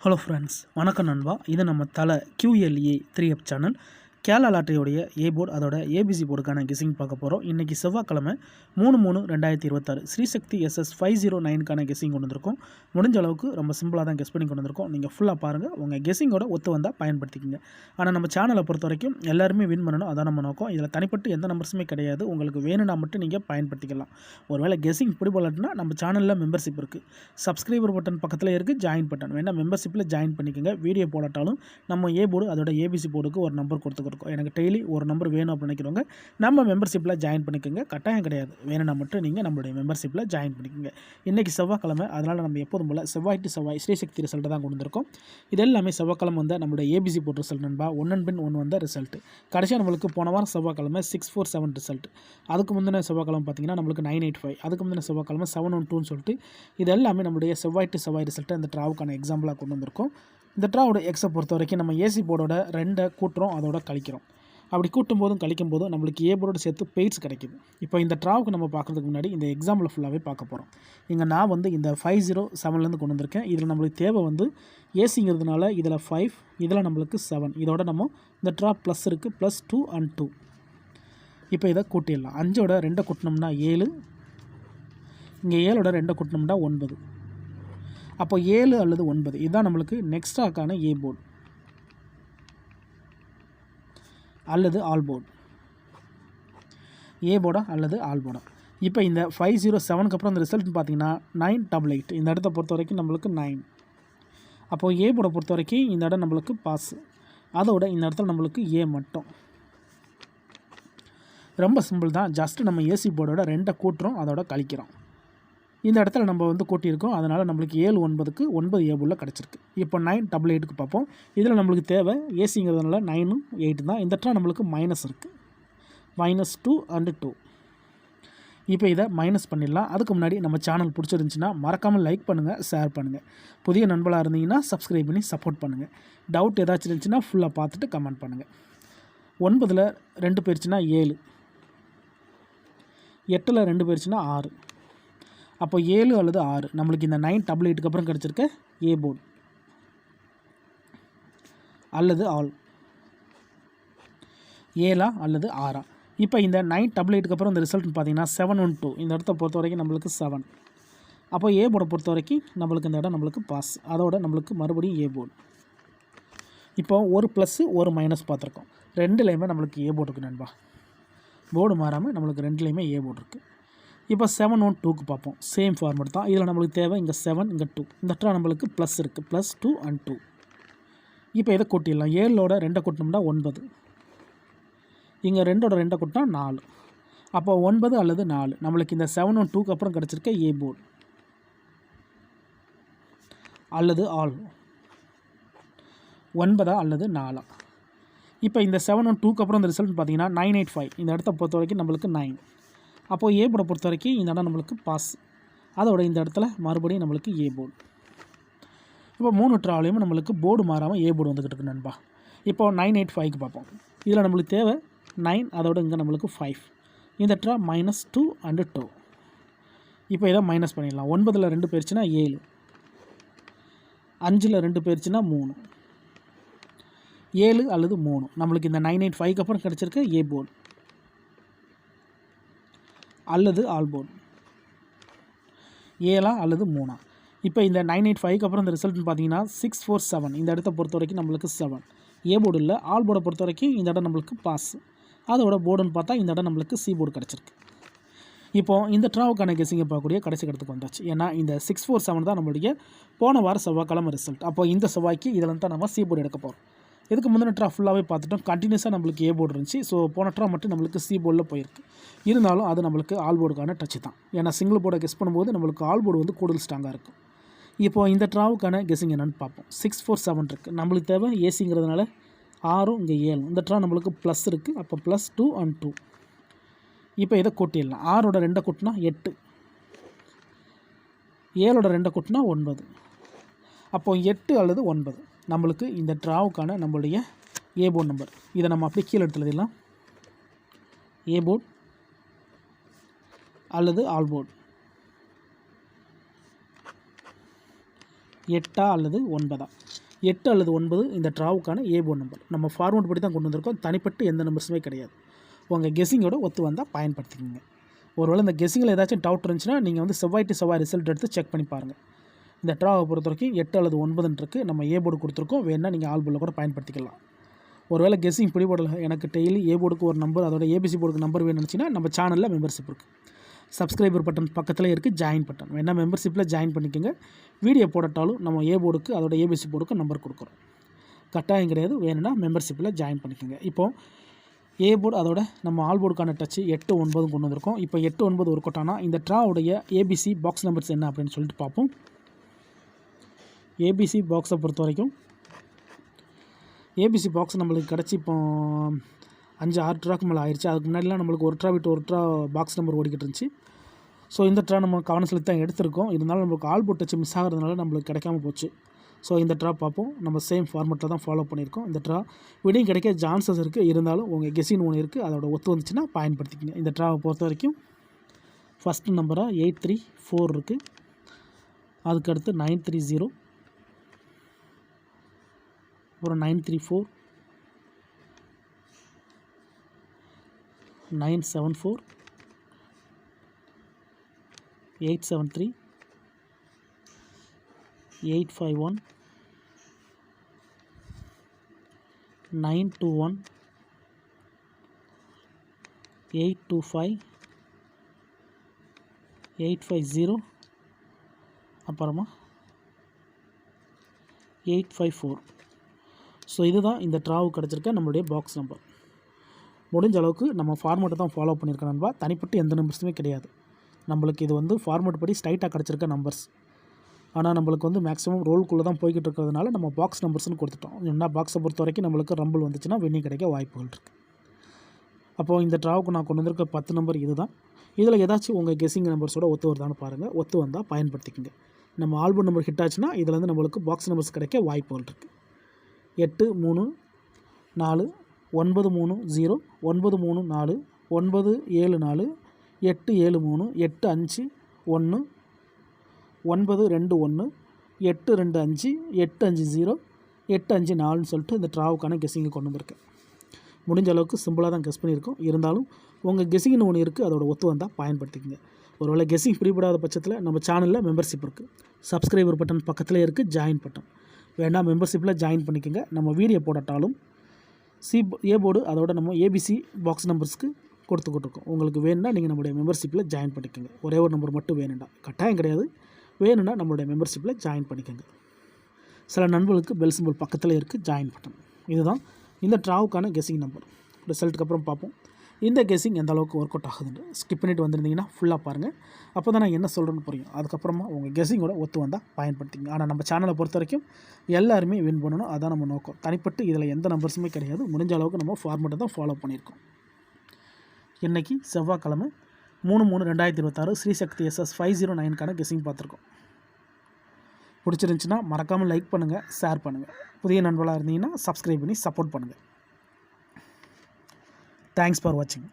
Hello friends, வணக்கம் நண்பா. இது நம்ம தலை QLA 3F சேனல். கேரளா லாட்டரியோடைய ஏ போர்டு அதோட ஏபிசி போர்டுக்கான கெஸிங் பார்க்க போகிறோம். இன்றைக்கி செவ்வாய்க்கிழமை 3/3/2026 ஸ்ரீசக்தி SS 509க்கான கெஸிங் கொண்டு வந்திருக்கோம். முடிஞ்ச அளவுக்கு ரொம்ப சிம்பிளாக தான் கெஸ் பண்ணி கொண்டு வந்திருக்கோம். நீங்கள் ஃபுல்லாக பாருங்கள், உங்கள் கெஸிங்கோட ஒத்து வந்தால் பயன்படுத்திக்கங்க. ஆனால் நம்ம சேனலை பொறுத்த வரைக்கும் எல்லாருமே வின் பண்ணணும், அதான் நம்ம நோக்கம். இதில் தனிப்பட்டு எந்த நம்பர்ஸுமே கிடையாது. உங்களுக்கு வேணும்னா மட்டும் நீங்கள் பயன்படுத்திக்கலாம். ஒருவேளை கெஸிங் பிடிபடலன்னா நம்ம சேனலில் மெம்பர்ஷிப் இருக்குது. சப்ஸ்கிரைபர் பட்டன் பக்கத்தில் இருக்குது, ஜாயின் பட்டன் வேணால் மெம்பர்ஷிப்பில் ஜாயின் பண்ணிக்கோங்க. வீடியோ போடாட்டாலும் நம்ம ஏ போர்டு அதோட ஏபிசி போர்டுக்கு ஒரு நம்பர் கொடுத்துருக்கோம். எனக்கு டெய்லி ஒரு நம்பர் வேணும் அப்படின்னு நினைக்கிறவங்க நம்ம மெம்பர்ஷிப்பில் ஜாயின் பண்ணிக்கோங்க. கட்டாயம் கிடையாது, வேணும்னா மட்டும் நீங்கள் நம்மளுடைய மெம்பர்ஷிப்பில் ஜாயின் பண்ணிக்கோங்க. இன்றைக்கி செவ்வாய்க்கிழமை, அதனால் நம்ம எப்போதும் போல் செவ்வாய் டு செவ்வாய் ஸ்ரீசக்தி ரிசல்ட்டு தான் கொண்டு வந்திருக்கோம். இது எல்லாமே செவ்வாய்க்கிழமை வந்த நம்மளுடைய ஏபிசி போர்டு ரிசல்ட் நண்பா. ஒன் பின் ஒன் வந்த ரிசல்ட்டு. கடைசியாக நம்மளுக்கு போன வாரம் செவ்வாய்க்கிழமை 647 ரிசல்ட். அதுக்கு முந்தின செவ்வாய்க்கிழமை பார்த்தீங்கன்னா நம்மளுக்கு 985. அதுக்கு முந்தின செவ்வாய்க்கிழமை 712ன்னு சொல்லிட்டு இது எல்லாமே நம்மளுடைய செவ்வாய் டு செவ்வாய் ரிசல்ட்டு அந்த ட்ராவுக்கான எக்ஸாம்பிளாக கொண்டு வந்திருக்கோம். இந்த ட்ராவோட எக்ஸை பொறுத்த வரைக்கும் நம்ம ஏசி போர்டோட 2 கூட்டுறோம், அதோட கழிக்கிறோம். அப்படி கூட்டும் போதும் கழிக்கும் போதும் நம்மளுக்கு ஏ போர்டோடு சேர்த்து பெய்ட்ஸ் கிடைக்குது. இப்போ இந்த ட்ராவுக்கு நம்ம பார்க்குறதுக்கு முன்னாடி இந்த எக்ஸாம்பிள் ஃபுல்லாகவே பார்க்க போகிறோம். இங்கே நான் வந்து இந்த 507லேருந்து கொண்டு வந்திருக்கேன். இதில் நம்மளுக்கு தேவை வந்து ஏசிங்கிறதுனால இதில் 5, இதில் நம்மளுக்கு 7. இதோட நம்ம இந்த ட்ரா ப்ளஸ் இருக்குது, +2 and 2. இப்போ இதை கூட்டிடலாம். 5ஓட 2 கூட்டினோம்னா 7, இங்கே 7ஓட 2 கூட்டினோம்னா 9. அப்போ 7 அல்லது 9 இதுதான் நம்மளுக்கு நெக்ஸ்டாக்கான ஏ போர்டு அல்லது ஆல் போர்டு. ஏ போர்டா அல்லது ஆல் போர்டா. இப்போ இந்த 507க்கு அப்புறம் இந்த ரிசல்ட்னு பார்த்தீங்கன்னா 988. இந்த இடத்த பொறுத்த வரைக்கும் நம்மளுக்கு 9. அப்போது ஏ போர்டை பொறுத்த வரைக்கும் இந்த இடம் நம்மளுக்கு பாஸ். அதோட இந்த இடத்துல நம்மளுக்கு ஏ மட்டும். ரொம்ப சிம்பிள் தான். ஜஸ்ட்டு நம்ம ஏசி போர்டோட 2 கூட்டுறோம், அதோட கழிக்கிறோம். இந்த இடத்துல நம்ம வந்து கூட்டியிருக்கோம், அதனால் நம்மளுக்கு 7 9க்கு 9 ஏ போர்டில் கிடச்சிருக்கு. இப்போ 988க்கு பார்ப்போம். இதில் நம்மளுக்கு தேவை ஏசிங்கிறதுனால 9 8 தான். இந்த இடத்துல நம்மளுக்கு மைனஸ் இருக்குது, -2 and 2. இப்போ இதை மைனஸ் பண்ணிடலாம். அதுக்கு முன்னாடி நம்ம சேனல் பிடிச்சிருந்துச்சின்னா மறக்காமல் லைக் பண்ணுங்கள், ஷேர் பண்ணுங்கள். புதிய நண்பர்களாக இருந்தீங்கன்னா சப்ஸ்கிரைப் பண்ணி சப்போர்ட் பண்ணுங்கள். டவுட் ஏதாச்சும் இருந்துச்சுன்னா ஃபுல்லாக பார்த்துட்டு கமெண்ட் பண்ணுங்கள். 9ல் 2 போயிடுச்சுன்னா 7, 8ல் 2 போயிடுச்சுன்னா 6. அப்போ 7 அல்லது 6 நம்மளுக்கு இந்த 988க்கு அப்புறம் கிடச்சிருக்க ஏ போர்டு அல்லது ஆல். 7 அல்லது 6. இப்போ இந்த 988க்கு அப்புறம் இந்த ரிசல்ட்னு பார்த்தீங்கன்னா 712. இந்த இடத்த பொறுத்த வரைக்கும் நம்மளுக்கு 7. அப்போ ஏ போர்டை பொறுத்த வரைக்கும் நம்மளுக்கு இந்த இடம் நம்மளுக்கு பாஸ். அதோட நம்மளுக்கு மறுபடியும் ஏ போர்டு. இப்போ ஒரு ப்ளஸ்ஸு ஒரு மைனஸ் பார்த்துருக்கோம். 2லேயுமே நம்மளுக்கு ஏ போர்டு இருக்குது நண்பா. போர்டு மாறாமல் நம்மளுக்கு 2லேயுமே ஏ போர்டு இருக்குது. இப்போ 712க்கு பார்ப்போம். சேம் ஃபார்மேட் தான். இதில் நம்மளுக்கு தேவை இங்கே 7, இங்கே 2. இந்த இடத்துல நம்மளுக்கு ப்ளஸ் இருக்குது, +2 and 2. இப்போ இதை கூட்டிடலாம். 7ஓட 2 கூட்டினோம்னா 9, இங்கே 2ஓட 2 கூட்டினா 4. அப்போ 9 அல்லது 4 நம்மளுக்கு இந்த 712க்கு அப்புறம் கிடச்சிருக்க ஏ போர்டு அல்லது ஆல். 9 அல்லது 4. இப்போ இந்த 712க்கு அப்புறம் இந்த ரிசல்ட் பார்த்தீங்கன்னா 985. இந்த இடத்த பொறுத்த வரைக்கும் நம்மளுக்கு 9. அப்போது ஏ போர்டை பொறுத்த வரைக்கும் இந்த இடம் நம்மளுக்கு பாஸ். அதோட இந்த இடத்துல மறுபடியும் நம்மளுக்கு ஏ போர்டு. இப்போ 3 ட்ராவிலையும் நம்மளுக்கு போர்டு மாறாமல் ஏ போர்டு வந்துக்கிட்டு இருக்கு நண்பா. இப்போ 985க்கு பார்ப்போம். இதில் நம்மளுக்கு தேவை 9, அதோட இங்கே நம்மளுக்கு 5. இந்த ட்ரா -2 and 2. இப்போ இதை மைனஸ் பண்ணிடலாம். 9ல் 2 போயிடுச்சுன்னா 7, 5ல் 2 போயிடுச்சுன்னா 3. 7 அல்லது 3 நம்மளுக்கு இந்த 985க்கு அப்புறம் கிடச்சிருக்க ஏ போர்டு அல்லது ஆல் போர்டு. 7 அல்லது 3. இப்போ இந்த 985க்கு அப்புறம் இந்த ரிசல்ட்னு பார்த்தீங்கன்னா 647. இந்த இடத்த பொறுத்த வரைக்கும் நம்மளுக்கு 7. ஏ போர்டு இல்லை. ஆல் போர்டை பொறுத்த வரைக்கும் இந்த இடம் நம்மளுக்கு பாஸ். அதோட போர்டுன்னு பார்த்தா இந்த இடம் நம்மளுக்கு சி போர்டு கிடச்சிருக்கு. இப்போது இந்த ட்ராவுக்கான கெஸிங்கை பார்க்கக்கூடிய கடைசி இடத்துக்கு வந்தாச்சு. ஏன்னா இந்த 647 தான் நம்மளுடைய போன வாரம் செவ்வாய்க்கிழமை ரிசல்ட். அப்போ இந்த செவ்வாய்க்கு இதில் தான் நம்ம சி போர்டு எடுக்க போகிறோம். இதுக்கு முந்தின ட்ரா ஃபுல்லாகவே பார்த்துட்டோம். கண்டினியூஸாக நம்மளுக்கு ஏ போர்டு இருந்துச்சு. ஸோ போன ட்ரா மட்டும் நம்மளுக்கு சி போர்டில் போயிருக்கு. இருந்தாலும் அது நம்மளுக்கு ஆல் போர்டுக்கான டச்சு தான். ஏன்னா சிங்கிள் போர்டை கெஸ் பண்ணும்போது நம்மளுக்கு ஆல் போர்டு வந்து கூடுதல் ஸ்ட்ராங்காக இருக்கும். இப்போது இந்த ட்ராவுக்கான கெஸிங் என்னென்னு பார்ப்போம். 647 இருக்குது. நம்மளுக்கு தேவை ஏசிங்கிறதுனால 6, இங்கே 7. இந்த ட்ரா நம்மளுக்கு ப்ளஸ் இருக்குது. அப்போ +2 and 2. இப்போ இதை கூட்டிடலாம். 6ஓட 2 கூட்டினா 8, 7ஓட 2 கூட்டினா 9. அப்போது 8 அல்லது 9 நம்மளுக்கு இந்த ட்ராவுக்கான நம்மளுடைய ஏ போர்டு நம்பர். இதை நம்ம அப்படியே கீழே எடுத்து எழுதிடலாம். ஏ போர்டு அல்லது ஆல் போர்டு. 8 அல்லது 9? 8 அல்லது 9 இந்த ட்ராவுக்கான ஏ போர்டு நம்பர். நம்ம ஃபார்மட் படி தான் கொண்டு வந்திருக்கோம். தனிப்பட்டு எந்த நம்பர்ஸுமே கிடையாது. உங்கள் கெஸ்ஸிங்கோட ஒத்து வந்தால் பயன்படுத்திக்கோங்க. ஒருவேளை இந்த கெஸ்ஸிங்கில் ஏதாச்சும் டவுட் இருந்துச்சுன்னா நீங்கள் வந்து செவ்வாய் டு செவ்வாய் ரிசல்ட் எடுத்து செக் பண்ணி பாருங்கள். இந்த ட்ராவை பொறுத்த வரைக்கும் 8 அல்லது 9 இருக்குது. நம்ம ஏ போர்டு கொடுத்துருக்கோம். வேணால் நீங்கள் ஆல் போர்டில் கூட பயன்படுத்திக்கலாம். ஒருவேளை கெஸ்ஸிங் பிடிபடலை, எனக்கு டெய்லி ஏ போர்டுக்கு ஒரு நம்பர், அதோட ஏபிசி போர்டுக்கு நம்பர் வேணும்னு நினச்சிங்கன்னா நம்ம சேனலில் மெம்பர்ஷிப் இருக்குது. சப்ஸ்கிரைபர் பட்டன் பக்கத்தில் இருக்குது, ஜாயின் பட்டன். வேணால் மெம்பர்ஷிப்பில் ஜாயின் பண்ணிக்கோங்க. வீடியோ போடட்டாலும் நம்ம ஏ போர்டுக்கு அதோட ஏபிசி போர்டுக்கு நம்பர் கொடுக்குறோம். கட்டாயம் கிடையாது. வேணும்னா மெம்பர்ஷிப்பில் ஜாயின் பண்ணிக்கோங்க. இப்போது ஏ போர்டு அதோட நம்ம ஆல் போர்டுக்கான டச்சு 8, 9 கொண்டு வந்திருக்கோம். இப்போ 8, 9 ஒர்க் அவுட் ஆனால் இந்த ட்ராவுடைய ஏபிசி பாக்ஸ் நம்பர்ஸ் என்ன அப்படின்னு சொல்லிட்டு பார்ப்போம். ஏபிசி பாக்ஸை பொறுத்த வரைக்கும் ஏபிசி பாக்ஸ் நம்மளுக்கு கிடச்சி இப்போ 5, 6 ட்ராக்கு மேலே ஆயிடுச்சு. அதுக்கு முன்னாடிலாம் நம்மளுக்கு ஒரு ட்ரா விட்டு ஒரு ட்ரா பாக்ஸ் நம்பர் ஓடிக்கிட்டு இருந்துச்சு. ஸோ இந்த ட்ரா நம்ம கவனம் செலுத்தி தான் எடுத்திருக்கோம். இருந்தாலும் நம்மளுக்கு ஆல் போர்ட் டச்சு மிஸ் ஆகிறதுனால நம்மளுக்கு கிடைக்காம போச்சு. ஸோ இந்த ட்ரா பார்ப்போம். நம்ம சேம் ஃபார்மெட்டில் தான் ஃபாலோ பண்ணியிருக்கோம். இந்த ட்ரா விடையும் கிடைக்க சான்சஸ் இருக்குது. இருந்தாலும் உங்கள் கெஸ்ஸிங் ஒன்று இருக்குது, அதோட ஒத்து வந்துச்சுன்னா பயன்படுத்திக்கிங்க. இந்த ட்ராவை பொறுத்த வரைக்கும் ஃபஸ்ட்டு நம்பராக 834 இருக்குது. அதுக்கடுத்து 930, அப்புறம் 934, 974, 873, 851, 921, 825, 850, அப்புறமா 854. ஸோ இதுதான் இந்த ட்ராவுக்கு கிடச்சிருக்க நம்மளுடைய பாக்ஸ் நம்பர். முடிஞ்ச அளவுக்கு நம்ம ஃபார்மேட்டை தான் ஃபாலோ பண்ணியிருக்கோம் நண்பா. தனிப்பட்டு எந்த நம்பர்ஸுமே கிடையாது. நம்மளுக்கு இது வந்து ஃபார்மேட் படி ஸ்ட்ரைட்டாக கிடச்சிருக்க நம்பர்ஸ். ஆனால் நம்மளுக்கு வந்து மேக்ஸிமம் ரோலுக்குள்ளே தான் போய்கிட்டு இருக்கிறதுனால நம்ம பாக்ஸ் நம்பர்ஸ்னு கொடுத்துட்டோம். என்ன பாக்ஸை பொறுத்த வரைக்கும் நம்மளுக்கு ரம்பிள் வந்துச்சுன்னா வின்னிங் கிடைக்க வாய்ப்புகள் இருக்குது. அப்போது இந்த ட்ராவுக்கு நான் கொண்டு வந்திருக்க 10 நம்பர் இது தான். இதில் ஏதாச்சும் உங்கள் கெஸ்ஸிங் நம்பர்ஸோட ஒத்து வருதான்னு பாருங்கள். ஒத்து வந்தால் பயன்படுத்திக்கோங்க. நம்ம ஆல்பம் நம்பர் ஹிட் ஆச்சுன்னா இதுலேருந்து நம்மளுக்கு பாக்ஸ் நம்பர்ஸ் கிடைக்க வாய்ப்புகள் இருக்குது. 8, 3, 4, 9, 3, 0, 9, 3, 4, 9, 7, 4, 8, 7, 3, 8, 5, 1, 9, 2, 1, 8, 2, 5, 8, 5, 0, 8, 5, 4ன்னு சொல்லிட்டு இந்த ட்ராவுக்கான கெஸ்ஸிங்கை கொண்டு வந்திருக்கேன். முடிஞ்ச அளவுக்கு சிம்பிளாக தான் கெஸ் பண்ணியிருக்கோம். இருந்தாலும் உங்கள் கெஸ்ஸிங்னு ஒன்று இருக்குது, அதோட ஒத்து வந்தால் பயன்படுத்திக்கங்க. ஒருவேளை கெஸ்ஸிங் பிடிபடாத பட்சத்தில் நம்ம சேனலில் மெம்பர்ஷிப் இருக்குது. சப்ஸ்கிரைபர் பட்டன் பக்கத்தில் இருக்குது, ஜாயின் பட்டன். வேணால் மெம்பர்ஷிப்பில் ஜாயின் பண்ணிக்கோங்க. நம்ம வீடியோ போடட்டாலும் ஏ போர்டு அதோட நம்ம ஏபிசி பாக்ஸ் நம்பர்ஸ்க்கு கொடுத்துக்கிட்டுருக்கோம். உங்களுக்கு வேணும்னா நீங்கள் நம்மளுடைய மெம்பர்ஷிப்பில் ஜாயின் பண்ணிக்கோங்க. ஒரே ஒரு நம்பர் மட்டும் வேணும்டா, கட்டாயம் கிடையாது. வேணும்னா நம்மளுடைய மெம்பர்ஷிப்பில் ஜாயின் பண்ணிக்கோங்க. சில நண்பர்களுக்கு பெல் சிம்பிள் பக்கத்தில் இருக்குது, ஜாயின் பட்டன். இதுதான் இந்த ட்ராவுக்கான கெஸ்ஸிங் நம்பர். ரிசல்ட்டுக்கு அப்புறம் பார்ப்போம் இந்த கெஸ்ஸிங் எந்த அளவுக்கு ஒர்க் அவுட் ஆகுதுன்னு. ஸ்கிப் பண்ணிட்டு வந்திருந்தீங்கன்னா ஃபுல்லாக பாருங்கள். அப்போ தான் நான் என்ன சொல்கிறேன்னு புரியும். அதுக்கப்புறமா உங்கள் கெஸ்ஸிங்கோட ஒத்து வந்தால் பயன்படுத்திங்க. ஆனால் நம்ம சேனலை பொறுத்த வரைக்கும் எல்லாருமே வின் பண்ணணும், அதான் நம்ம நோக்கம். தனிப்பட்டு இதில் எந்த நம்பர்ஸுமே கிடையாது. முடிஞ்ச அளவுக்கு நம்ம ஃபார்மெட்டை தான் ஃபாலோ பண்ணியிருக்கோம். இன்றைக்கி செவ்வாய்க்கிழமை 3/3/2026 ஸ்ரீசக்தி SS 509க்கான கெஸ்ஸிங் பார்த்துருக்கோம். பிடிச்சிருந்துச்சின்னா மறக்காமல் லைக் பண்ணுங்கள், ஷேர் பண்ணுங்கள். புதிய நண்பர்களாக இருந்தீங்கன்னா சப்ஸ்கிரைப் பண்ணி சப்போர்ட் பண்ணுங்கள். தேங்க்ஸ் ஃபார் வாட்சிங்.